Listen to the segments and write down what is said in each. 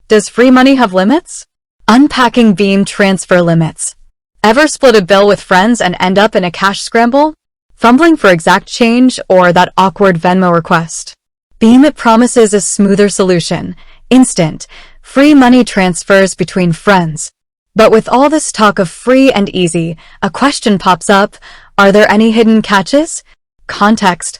Does free money have limits? Unpacking Beem transfer limits. Ever split a bill with friends and end up in a cash scramble? Fumbling for exact change or that awkward Venmo request? Beem promises a smoother solution. Instant, free money transfers between friends. But with all this talk of free and easy, a question pops up. Are there any hidden catches? Context.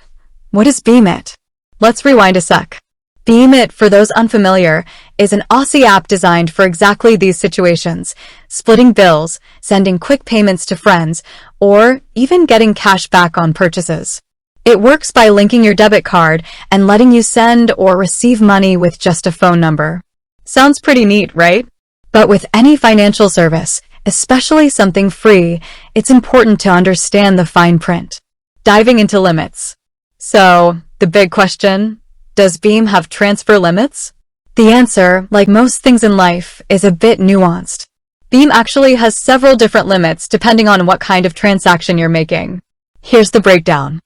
What is Beem It? Let's rewind a sec. Beem It, for those unfamiliar, is an Aussie app designed for exactly these situations: splitting bills, sending quick payments to friends, or even getting cash back on purchases. It works by linking your debit card and letting you send or receive money with just a phone number. Sounds pretty neat, right? But with any financial service, especially something free, it's important to understand the fine print. Diving into limits. So, the big question: does Beem have transfer limits? The answer, like most things in life, is a bit nuanced. Beem actually has several different limits depending on what kind of transaction you're making. Here's the breakdown.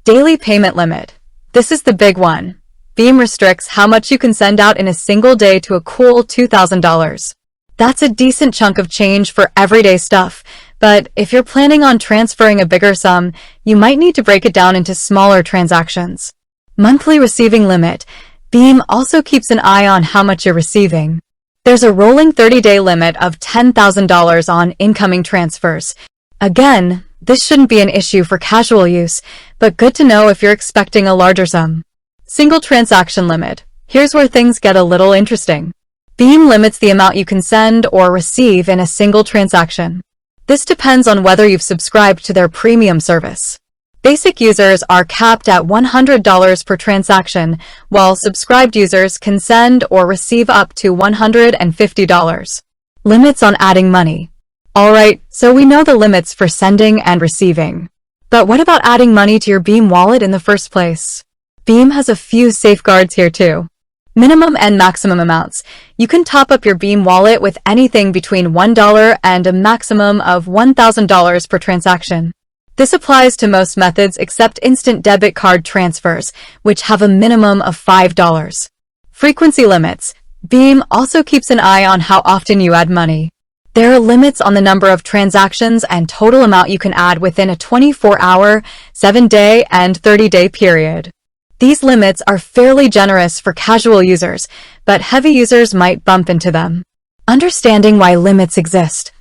Daily payment limit. This is the big one. Beem restricts how much you can send out in a single day to a cool $2,000. That's a decent chunk of change for everyday stuff, but if you're planning on transferring a bigger sum, you might need to break it down into smaller transactions. Monthly receiving limit. Beem also keeps an eye on how much you're receiving. There's a rolling 30-day limit of $10,000 on incoming transfers. Again, this shouldn't be an issue for casual use, but good to know if you're expecting a larger sum. Single transaction limit. Here's where things get a little interesting. Beem limits the amount you can send or receive in a single transaction. This depends on whether you've subscribed to their premium service. Basic users are capped at $100 per transaction, while subscribed users can send or receive up to $150. Limits on adding money. Alright, so we know the limits for sending and receiving. But what about adding money to your Beem wallet in the first place? Beem has a few safeguards here too. Minimum and maximum amounts. You can top up your Beem wallet with anything between $1 and a maximum of $1,000 per transaction. This applies to most methods except instant debit card transfers, which have a minimum of $5. Frequency limits. Beem also keeps an eye on how often you add money. There are limits on the number of transactions and total amount you can add within a 24-hour, 7-day, and 30-day period. These limits are fairly generous for casual users, but heavy users might bump into them. Understanding why limits exist.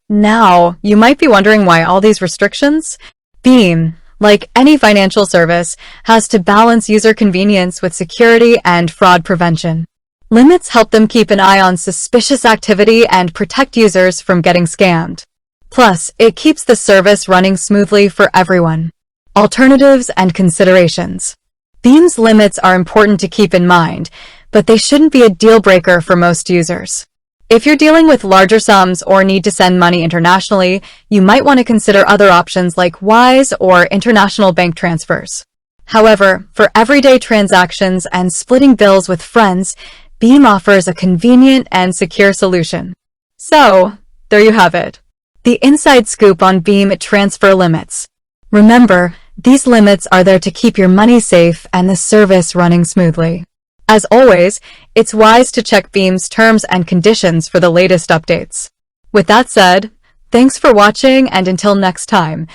Now, you might be wondering why all these restrictions? Beem, like any financial service, has to balance user convenience with security and fraud prevention. Limits help them keep an eye on suspicious activity and protect users from getting scammed. Plus, it keeps the service running smoothly for everyone. Alternatives and considerations. Beem's limits are important to keep in mind, but they shouldn't be a deal breaker for most users. If you're dealing with larger sums or need to send money internationally, you might want to consider other options like Wise or international bank transfers. However, for everyday transactions and splitting bills with friends, Beem offers a convenient and secure solution. So, there you have it. The inside scoop on Beem transfer limits. Remember, these limits are there to keep your money safe and the service running smoothly. As always, it's wise to check Beem's terms and conditions for the latest updates. With that said, thanks for watching, and until next time.